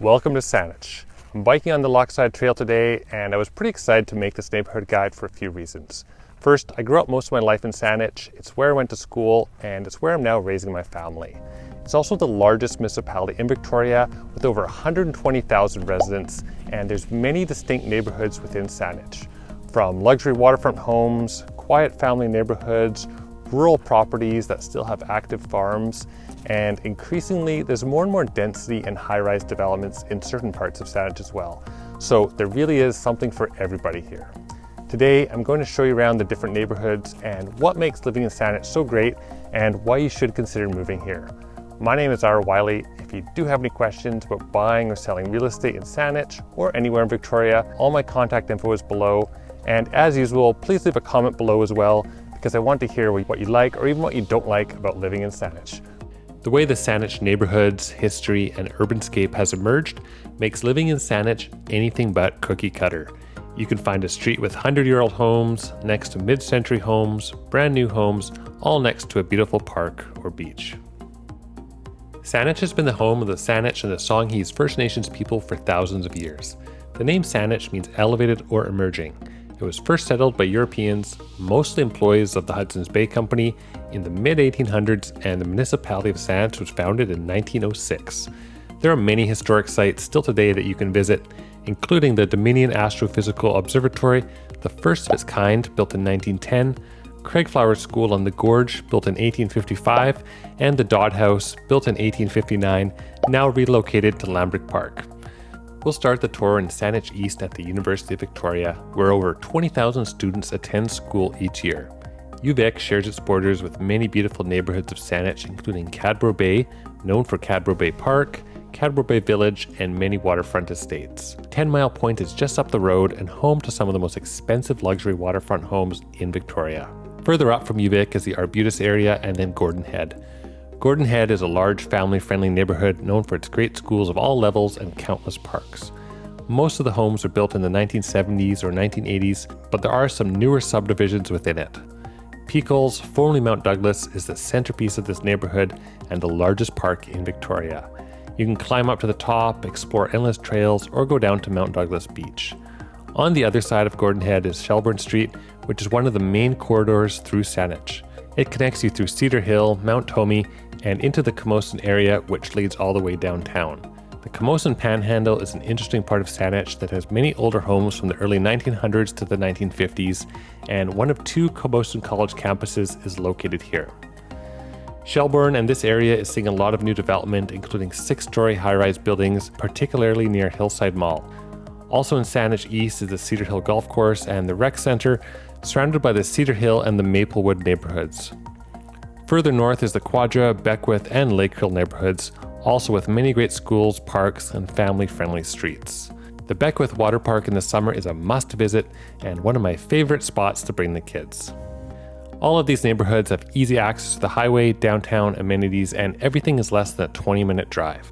Welcome to Saanich. I'm biking on the Lochside Trail today, and I was pretty excited to make this neighborhood guide for a few reasons. First, I grew up most of my life in Saanich. It's where I went to school, and it's where I'm now raising my family. It's also the largest municipality in Victoria with over 120,000 residents, and there's many distinct neighborhoods within Saanich. From luxury waterfront homes, quiet family neighborhoods, rural properties that still have active farms, and increasingly there's more and more density and high-rise developments in certain parts of Saanich as well. So there really is something for everybody here. Today I'm going to show you around the different neighborhoods and what makes living in Saanich so great and why you should consider moving here. My name is Willey. If you do have any questions about buying or selling real estate in Saanich or anywhere in Victoria, all my contact info is below. And as usual, please leave a comment below as well, because I want to hear what you like or even what you don't like about living in Saanich. The way the Saanich neighborhoods, history, and urbanscape has emerged makes living in Saanich anything but cookie cutter. You can find a street with 100-year-old homes, next to mid-century homes, brand new homes, all next to a beautiful park or beach. Saanich has been the home of the Saanich and the Songhees First Nations people for thousands of years. The name Saanich means elevated or emerging. It was first settled by Europeans, mostly employees of the Hudson's Bay Company, in the mid-1800s, and the municipality of Saanich was founded in 1906. There are many historic sites still today that you can visit, including the Dominion Astrophysical Observatory, the first of its kind, built in 1910, Craigflower School on the Gorge, built in 1855, and the Dodd House, built in 1859, now relocated to Lambrick Park. We'll start the tour in Saanich East at the University of Victoria, where over 20,000 students attend school each year. UVic shares its borders with many beautiful neighborhoods of Saanich, including Cadboro Bay, known for Cadboro Bay Park, Cadboro Bay Village, and many waterfront estates. 10 Mile Point is just up the road and home to some of the most expensive luxury waterfront homes in Victoria. Further up from UVic is the Arbutus area and then Gordon Head. Gordon Head is a large family-friendly neighborhood known for its great schools of all levels and countless parks. Most of the homes are built in the 1970s or 1980s, but there are some newer subdivisions within it. Peekols, formerly Mount Douglas, is the centerpiece of this neighborhood and the largest park in Victoria. You can climb up to the top, explore endless trails, or go down to Mount Douglas Beach. On the other side of Gordon Head is Shelbourne Street, which is one of the main corridors through Saanich. It connects you through Cedar Hill, Mount Tomey, and into the Camosun area, which leads all the way downtown. The Camosun Panhandle is an interesting part of Saanich that has many older homes from the early 1900s to the 1950s, and one of two Camosun College campuses is located here. Shelbourne and this area is seeing a lot of new development, including 6-story high-rise buildings, particularly near Hillside Mall. Also in Saanich East is the Cedar Hill Golf Course and the Rec Center, surrounded by the Cedar Hill and the Maplewood neighborhoods. Further north is the Quadra, Beckwith, and Lakeville neighborhoods, also with many great schools, parks, and family-friendly streets. The Beckwith Water Park in the summer is a must-visit and one of my favorite spots to bring the kids. All of these neighborhoods have easy access to the highway, downtown amenities, and everything is less than a 20-minute drive.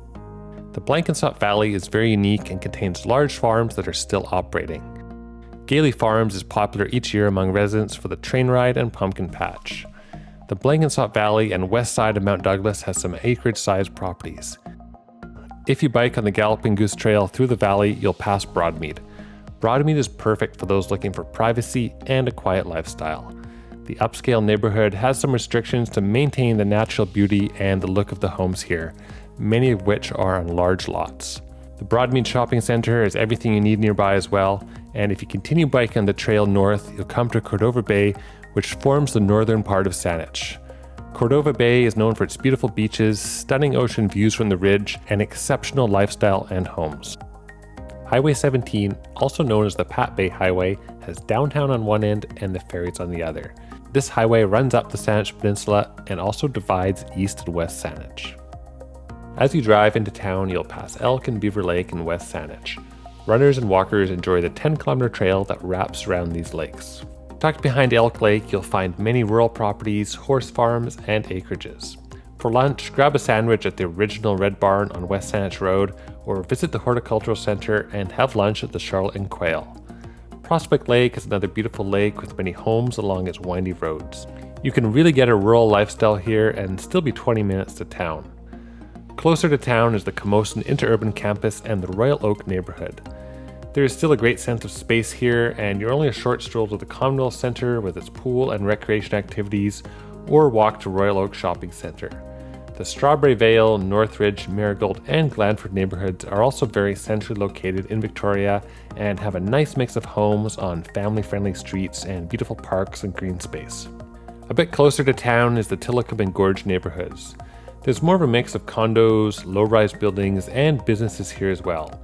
The Blenkinsop Valley is very unique and contains large farms that are still operating. Gailey Farms is popular each year among residents for the train ride and pumpkin patch. The Blenkinsop Valley and west side of Mount Douglas has some acreage-sized properties. If you bike on the Galloping Goose Trail through the valley, you'll pass Broadmead. Broadmead is perfect for those looking for privacy and a quiet lifestyle. The upscale neighborhood has some restrictions to maintain the natural beauty and the look of the homes here, many of which are on large lots. The Broadmead Shopping Center is everything you need nearby as well, and if you continue biking on the trail north, you'll come to Cordova Bay, which forms the northern part of Saanich. Cordova Bay is known for its beautiful beaches, stunning ocean views from the ridge, and exceptional lifestyle and homes. Highway 17, also known as the Pat Bay Highway, has downtown on one end and the ferries on the other. This highway runs up the Saanich Peninsula and also divides East and West Saanich. As you drive into town, you'll pass Elk and Beaver Lake in West Saanich. Runners and walkers enjoy the 10-kilometer trail that wraps around these lakes. Tucked behind Elk Lake, you'll find many rural properties, horse farms, and acreages. For lunch, grab a sandwich at the original Red Barn on West Saanich Road, or visit the Horticultural Center and have lunch at the Charlotte and Quail. Prospect Lake is another beautiful lake with many homes along its windy roads. You can really get a rural lifestyle here and still be 20 minutes to town. Closer to town is the Camosun Interurban Campus and the Royal Oak neighborhood. There is still a great sense of space here, and you're only a short stroll to the Commonwealth Centre with its pool and recreation activities, or walk to Royal Oak Shopping Centre. The Strawberry Vale, Northridge, Marigold, and Glanford neighbourhoods are also very centrally located in Victoria and have a nice mix of homes on family-friendly streets and beautiful parks and green space. A bit closer to town is the Tillicum and Gorge neighbourhoods. There's more of a mix of condos, low-rise buildings, and businesses here as well.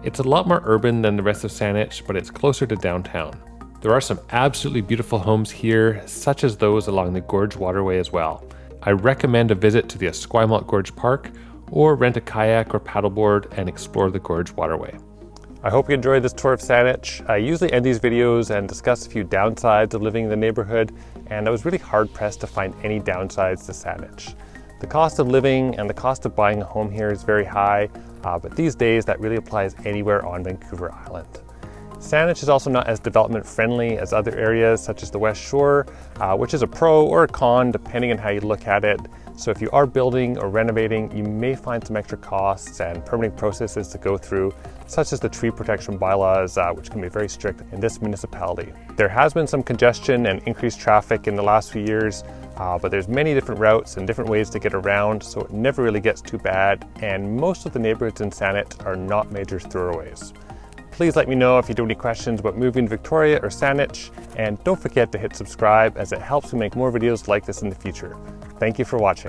It's a lot more urban than the rest of Saanich, but it's closer to downtown. There are some absolutely beautiful homes here, such as those along the Gorge Waterway as well. I recommend a visit to the Esquimalt Gorge Park, or rent a kayak or paddleboard and explore the Gorge Waterway. I hope you enjoyed this tour of Saanich. I usually end these videos and discuss a few downsides of living in the neighborhood, and I was really hard pressed to find any downsides to Saanich. The cost of living and the cost of buying a home here is very high, but these days that really applies anywhere on Vancouver Island. Saanich is also not as development friendly as other areas such as the West Shore, which is a pro or a con depending on how you look at it. So if you are building or renovating, you may find some extra costs and permitting processes to go through, such as the tree protection bylaws, which can be very strict in this municipality. There has been some congestion and increased traffic in the last few years, but there's many different routes and different ways to get around, so it never really gets too bad, and most of the neighborhoods in Saanich are not major thoroughways. Please let me know if you do have any questions about moving to Victoria or Saanich, and don't forget to hit subscribe as it helps me make more videos like this in the future. Thank you for watching.